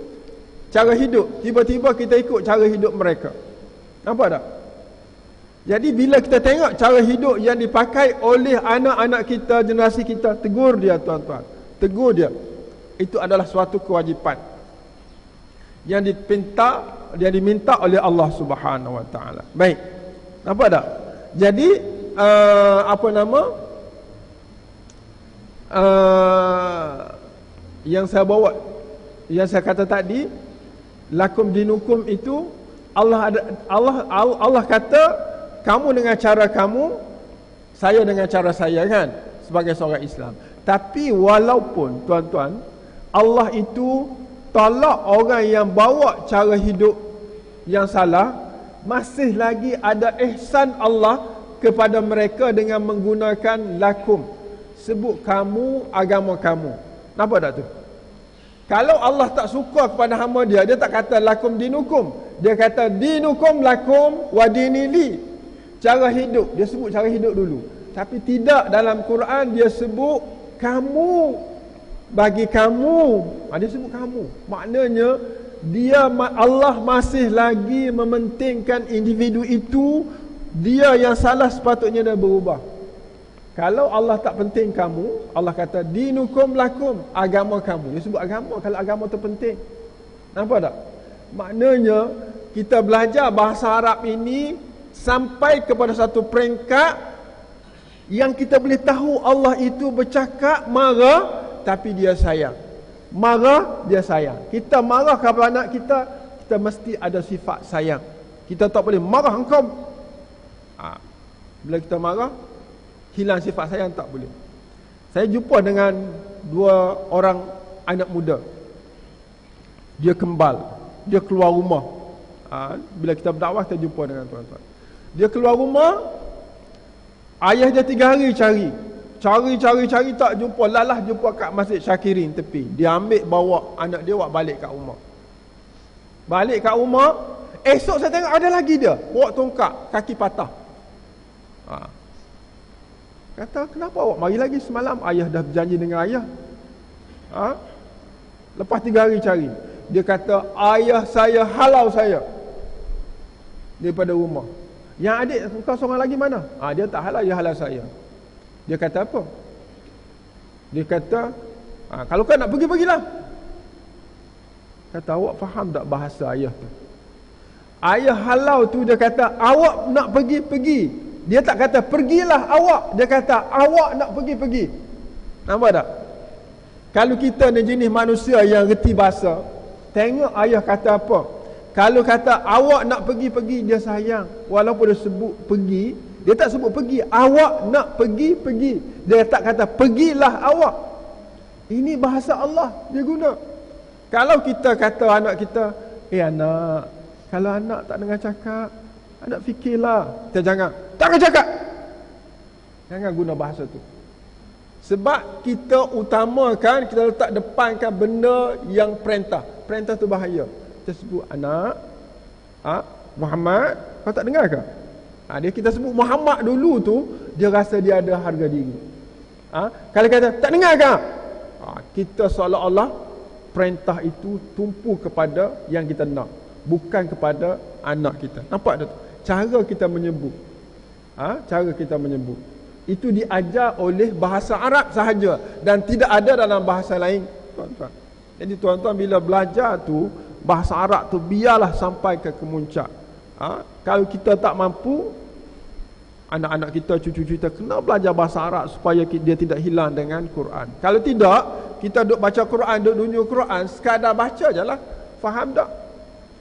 Cara hidup, tiba-tiba kita ikut cara hidup mereka. Nampak tak? Jadi bila kita tengok cara hidup yang dipakai oleh anak-anak kita, generasi kita, tegur dia tuan-tuan. Tegur dia. Itu adalah suatu kewajipan yang diminta oleh Allah Subhanahu Wa Taala. Baik. Nampak tak? Jadi yang saya bawa, yang saya kata tadi, lakum dinukum itu, Allah kata kamu dengan cara kamu, saya dengan cara saya, kan, sebagai seorang Islam. Tapi walaupun tuan-tuan, Allah itu tolak orang yang bawa cara hidup yang salah, masih lagi ada ihsan Allah kepada mereka dengan menggunakan lakum. Sebut kamu, agama kamu. Nampak tak tu? Kalau Allah tak suka kepada hamba dia, dia tak kata lakum dinukum. Dia kata dinukum lakum wa dinili. Cara hidup, dia sebut cara hidup dulu. Tapi tidak, dalam Quran dia sebut kamu, bagi kamu. Dia sebut kamu. Maknanya Allah masih lagi mementingkan individu itu. Dia yang salah sepatutnya dia berubah. Kalau Allah tak penting kamu, Allah kata dinukum lakum, agama kamu. Dia sebut agama kalau agama tu penting. Nampak tak? Maknanya kita belajar bahasa Arab ini sampai kepada satu peringkat yang kita boleh tahu Allah itu bercakap marah tapi dia sayang. Marah dia sayang. Kita marah kepada anak kita, kita mesti ada sifat sayang. Kita tak boleh marah engkau. Bila kita marah, hilang sifat sayang, tak boleh. Saya jumpa dengan dua orang anak muda. Dia kembal, dia keluar rumah. Bila kita berdakwah, kita jumpa dengan tuan-tuan. Dia keluar rumah, ayah dia 3 hari cari, tak jumpa. Lalah jumpa kat Masjid Syakirin tepi. Dia ambil bawa anak dia buat balik kat rumah. Balik kat rumah, esok saya tengok ada lagi dia bawa tongkat, kaki patah. Kata, kenapa awak mari lagi semalam? Ayah dah berjanji dengan ayah. Lepas 3 hari cari, dia kata ayah saya halau saya daripada rumah. Yang adik engkau seorang lagi mana? Dia tak halau, dia halau saya. Dia kata apa? Dia kata, kalau kau nak pergi, pergilah. Kata, awak faham tak bahasa ayah tu? Ayah halau tu, dia kata awak nak pergi, pergi. Dia tak kata pergilah awak, dia kata awak nak pergi, pergi. Nampak tak? Kalau kita ni jenis manusia yang reti bahasa, tengok ayah kata apa. Kalau kata awak nak pergi, pergi, dia sayang. Walaupun dia sebut pergi, dia tak sebut pergi. Awak nak pergi, pergi. Dia tak kata pergilah awak. Ini bahasa Allah dia guna. Kalau kita kata anak kita, anak, kalau anak tak dengar cakap, anak fikirlah. Kita jangan, tak cakap. Jangan guna bahasa tu. Sebab kita utamakan, kita letak depankan benda yang perintah. Perintah tu bahaya. Kita sebut anak, Muhammad, kau tak dengar ke? Dia kita sebut Muhammad dulu tu, dia rasa dia ada harga diri. Kalau kata tak dengar ke? Kita seolah-olah perintah itu tumpu kepada yang kita nak, bukan kepada anak kita. Nampak tak? Cara kita menyebut. Cara kita menyebut itu diajar oleh bahasa Arab sahaja dan tidak ada dalam bahasa lain, tuan-tuan. Jadi tuan-tuan bila belajar tu bahasa Arab tu, biarlah sampai ke kemuncak. Kalau kita tak mampu, anak-anak kita, cucu kita kena belajar bahasa Arab supaya dia tidak hilang dengan Quran. Kalau tidak, kita duk baca Quran, duk dunjuk Quran, sekadar baca je lah. Faham tak?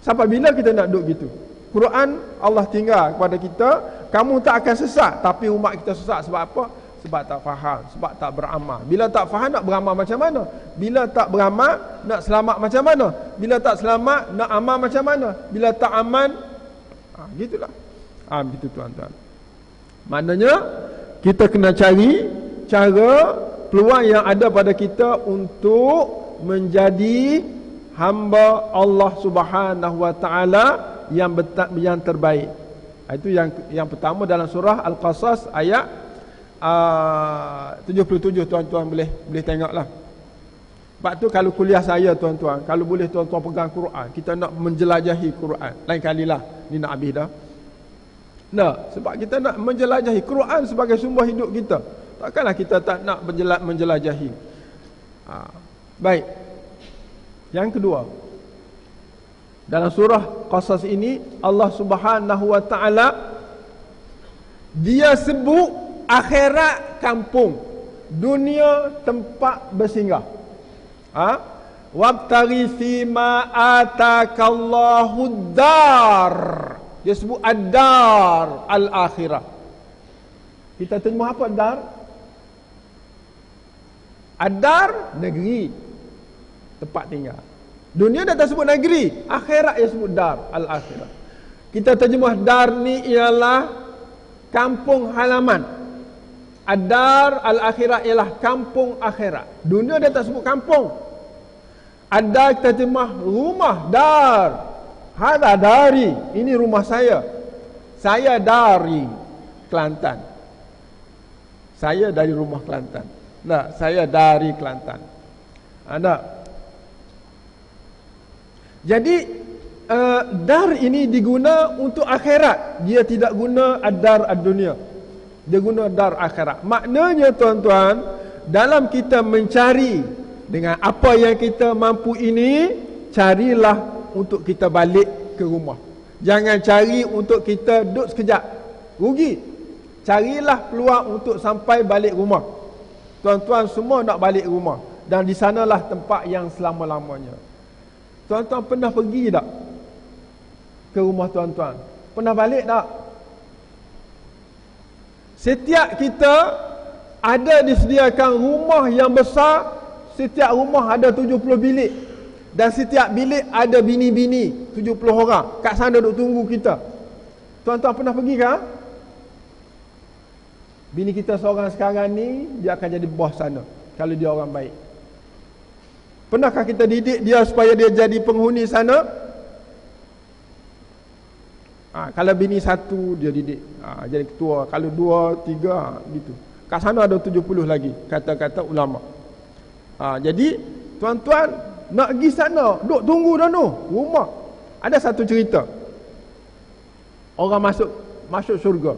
Sampai bila kita nak duk gitu? Quran Allah tinggal kepada kita, kamu tak akan sesat. Tapi umat kita sesat sebab apa? Sebab tak faham, sebab tak beramal. Bila tak faham, nak beramal macam mana? Bila tak beramal, nak selamat macam mana? Bila tak selamat, nak amal macam mana? Bila tak aman, gitulah. Begitu tuan-tuan. Maknanya kita kena cari cara, peluang yang ada pada kita untuk menjadi hamba Allah Subhanahu wa taala yang terbaik. Itu yang pertama dalam surah Al-Qasas ayat 77, tuan-tuan boleh tengoklah. Sebab tu kalau kuliah saya, tuan-tuan, kalau boleh tuan-tuan pegang Quran, kita nak menjelajahi Quran. Lain kalilah ni nak habis dah. Sebab kita nak menjelajahi Quran sebagai sumber hidup kita. Takkanlah kita tak nak menjelajahi. Baik. Yang kedua, dalam surah Qasas ini Allah Subhanahu wa taala dia sebut akhirat kampung, dunia tempat bersinggah. Wabtaghi fima atakallahu dar. Dia sebut ad-dar al-akhirah. Kita terjemah apa dar? Ad-dar negeri, tempat tinggal. Dunia dah tak sebut negeri, akhirat dia sebut dar al-akhirah. Kita terjemah dar ni ialah kampung halaman. Ad-dar al-akhirah ialah kampung akhirat. Dunia dia tak sebut kampung. Ad-dar kita terjemah rumah, dar. Hada dari, ini rumah saya. Saya dari Kelantan. Saya dari rumah Kelantan. Nah, saya dari Kelantan. Ada. Jadi dar ini diguna untuk akhirat. Dia tidak guna ad-dar ad-dunia. Dia guna dar akhirat. Maknanya tuan-tuan, dalam kita mencari dengan apa yang kita mampu ini, carilah untuk kita balik ke rumah. Jangan cari untuk kita duduk sekejap, rugi. Carilah peluang untuk sampai balik rumah. Tuan-tuan semua nak balik rumah, dan di sanalah tempat yang selama-lamanya. Tuan-tuan pernah pergi tak ke rumah tuan-tuan? Pernah balik tak? Setiap kita ada disediakan rumah yang besar. Setiap rumah ada 70 bilik. Dan setiap bilik ada bini-bini 70 orang. Kat sana duk tunggu kita. Tuan-tuan pernah pergi ke? Bini kita seorang sekarang ni, dia akan jadi bos sana kalau dia orang baik. Pernahkah kita didik dia supaya dia jadi penghuni sana? Kalau bini satu dia didik, jadi ketua. Kalau dua, tiga, gitu. Kat sana ada 70 lagi, kata-kata ulama. Jadi tuan-tuan nak pergi sana, duk tunggu dah tu rumah. Ada satu cerita, orang masuk syurga.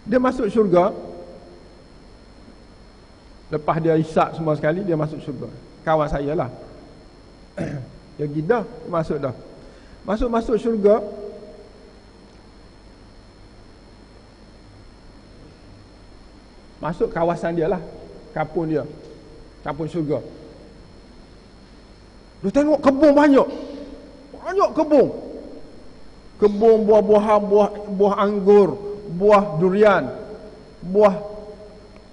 Dia masuk syurga, lepas dia isyak semua sekali, dia masuk syurga. Kawan saya lah. Dia pergi dah, masuk dah. Masuk syurga. Masuk kawasan dia lah, kampung dia, kampung syurga. Dia tengok kebun banyak kebun. Kebun buah-buahan, buah anggur, buah durian, buah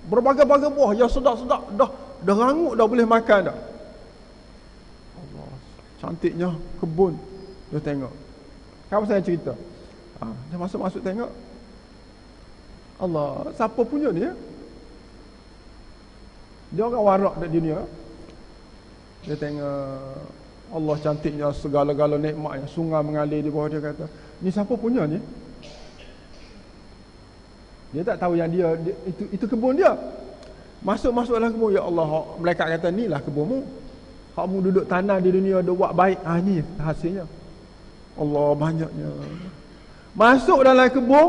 berbagai-bagai buah yang sedap-sedap. Dah rangup, dah boleh makan dah. Allah, cantiknya kebun. Dia tengok. Kawan saya cerita, dia masuk tengok. Allah, siapa punya ni ya? Dia orang warak di dunia. Dia tengok, Allah cantiknya, segala-gala nikmatnya, sungai mengalir di bawah. Dia kata, ni siapa punya ni? Dia tak tahu yang dia itu kebun dia. Masuk-masuklah kebun. Ya Allah, mereka kata, ni lah kebunmu. Kamu duduk tanah di dunia, dia buat baik. Ni hasilnya. Allah, banyaknya. Masuk dalam kebun,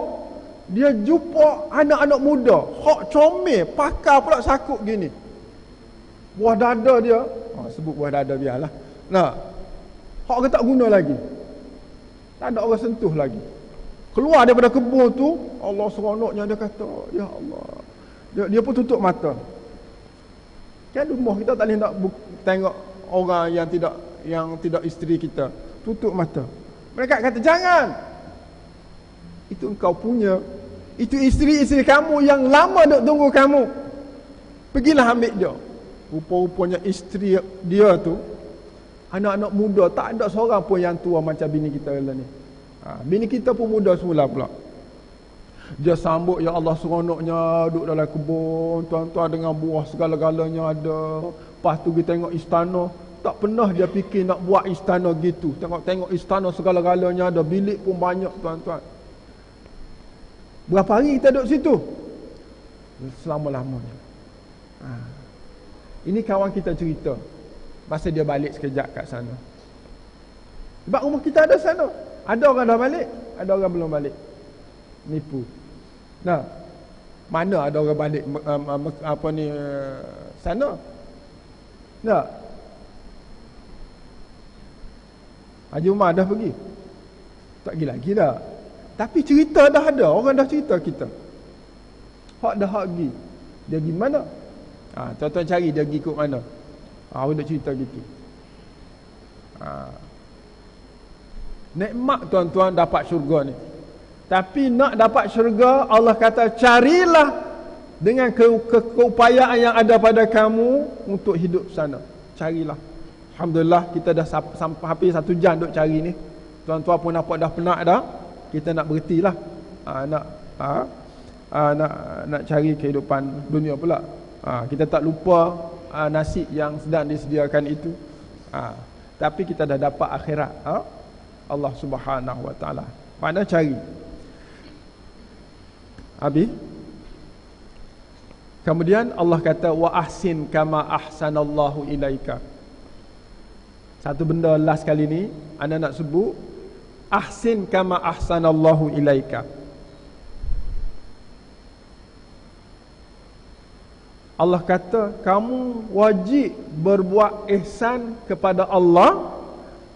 dia jumpa anak-anak muda, hak comel, pakar pula sakut gini. Buah dada dia, sebut buah dada biarlah. Nah, hak ke tak guna lagi. Tak ada orang sentuh lagi. Keluar daripada kebun tu, Allah seronoknya, dia kata, ya Allah. Dia pun tutup mata. Kan rumah kita tak boleh nak tengok orang yang tidak isteri kita. Tutup mata. Mereka kata, jangan. Itu engkau punya. Itu isteri-isteri kamu yang lama duk tunggu kamu. Pergilah ambil dia. Rupa-rupanya isteri dia tu, anak-anak muda, tak ada seorang pun yang tua macam bini kita lah ni. Bini kita pun muda semula pula. Dia sambut, ya Allah seronoknya duduk dalam kebun, tuan-tuan, dengan buah segala-galanya ada. Lepas tu kita tengok istana, tak pernah dia fikir nak buat istana gitu. Tengok istana segala-galanya ada, bilik pun banyak tuan-tuan. Berapa hari kita duduk situ? Selama-lamanya. Ini kawan kita cerita masa dia balik sekejap kat sana. Sebab rumah kita ada sana. Ada orang dah balik, ada orang belum balik. Nipu. Nah, mana ada orang balik sana? Nah, Haji Umar dah pergi. Tak pergi lagi dah. Tapi cerita dah ada, orang dah cerita kita. Hak dah hak pergi. Dia pergi mana? Tuan-tuan cari dia pergi ikut mana. Orang dah cerita gitu. Nikmat tuan-tuan dapat syurga ni. Tapi nak dapat syurga, Allah kata carilah dengan keupayaan yang ada pada kamu untuk hidup sana. Carilah. Alhamdulillah kita dah sampai hampir 1 jam duk cari ni. Tuan-tuan pun nampak dah penat dah. Kita nak berhentilah. Nak cari kehidupan dunia pula. Kita tak lupa nasib yang sedang disediakan itu. Tapi kita dah dapat akhirat. Allah Subhanahu Wa Taala. Mana cari? Habis? Kemudian Allah kata wa ahsin kama ahsanallahu ilaika. Satu benda last kali ni ana nak sebut, ahsin kama ahsanallahu ilaika. Allah kata kamu wajib berbuat ihsan kepada Allah,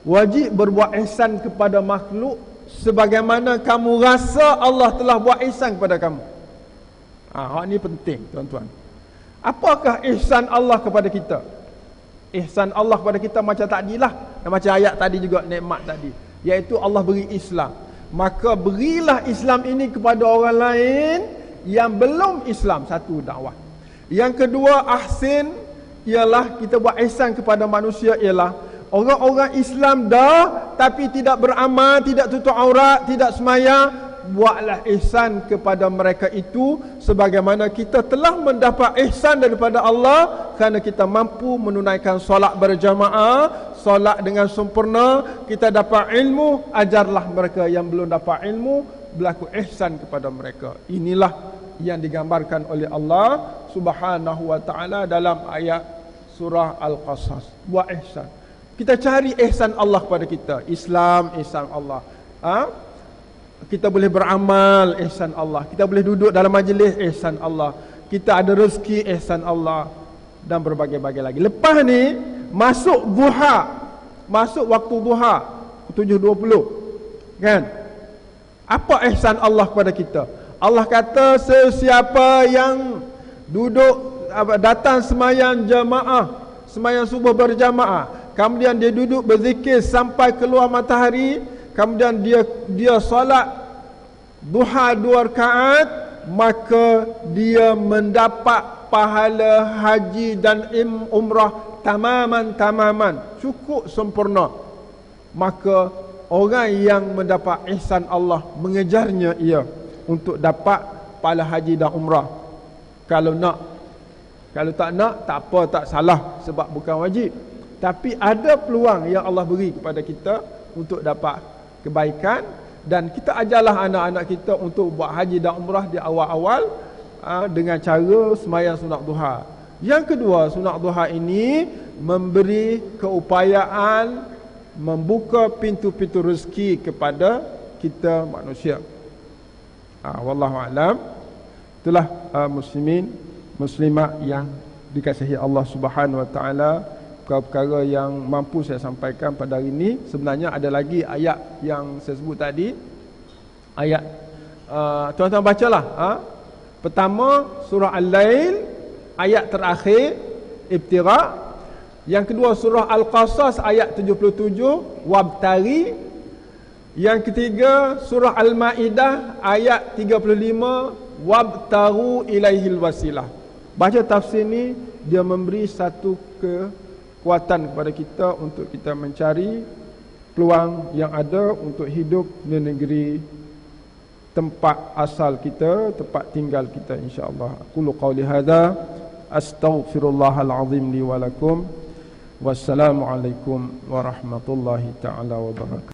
wajib berbuat ihsan kepada makhluk sebagaimana kamu rasa Allah telah buat ihsan kepada kamu. Hak ni penting tuan-tuan. Apakah ihsan Allah kepada kita? Ihsan Allah kepada kita macam tadilah, macam ayat tadi juga, nikmat tadi, iaitu Allah beri Islam. Maka berilah Islam ini kepada orang lain yang belum Islam. Satu, dakwah. Yang kedua, ahsin, ialah kita buat ihsan kepada manusia, ialah orang-orang Islam dah tapi tidak beramal, tidak tutup aurat, tidak sembahyang, buatlah ihsan kepada mereka itu sebagaimana kita telah mendapat ihsan daripada Allah kerana kita mampu menunaikan solat berjamaah, solat dengan sempurna, kita dapat ilmu, ajarlah mereka yang belum dapat ilmu, berlaku ihsan kepada mereka. Inilah yang digambarkan oleh Allah Subhanahu wa taala dalam ayat surah Al-Qasas. Buat ihsan. Kita cari ihsan Allah kepada kita. Islam, ihsan Allah. Kita boleh beramal, ihsan Allah. Kita boleh duduk dalam majlis, ihsan Allah. Kita ada rezeki, ihsan Allah, dan berbagai-bagai lagi. Lepas ni masuk duha, masuk waktu duha 7.20, kan? Apa ihsan Allah kepada kita? Allah kata sesiapa yang duduk, datang semayang jamaah, semayang subuh berjamaah, kemudian dia duduk berzikir sampai keluar matahari, kemudian dia solat duha 2 rakaat, maka dia mendapat pahala haji dan umrah tamaman, cukup sempurna. Maka orang yang mendapat ihsan Allah mengejarnya ia untuk dapat pahala haji dan umrah. Kalau nak, kalau tak nak, tak apa, tak salah, sebab bukan wajib. Tapi ada peluang yang Allah beri kepada kita untuk dapat kebaikan, dan kita ajarlah anak-anak kita untuk buat haji dan umrah di awal-awal dengan cara sembahyang sunat duha. Yang kedua, sunat duha ini memberi keupayaan membuka pintu-pintu rezeki kepada kita manusia. Wallahu a'lam. Itulah muslimin muslimat yang dikasihi Allah Subhanahu wa taala. Perkara yang mampu saya sampaikan pada hari ini. Sebenarnya ada lagi ayat yang saya sebut tadi. Ayat tuan-tuan bacalah. Pertama surah Al-Lail, ayat terakhir Ibtira. Yang kedua surah Al-Qasas ayat 77, Wabtari. Yang ketiga surah Al-Maidah ayat 35, Wabtaru ilaihil wasilah. Baca tafsir ni, dia memberi satu kekuatan kepada kita untuk kita mencari peluang yang ada untuk hidup di negeri tempat asal kita, tempat tinggal kita, insya-Allah. Aqulu qauli hadza astaghfirullahal azim li wa lakum. Wassalamualaikum warahmatullahi taala wabarakatuh.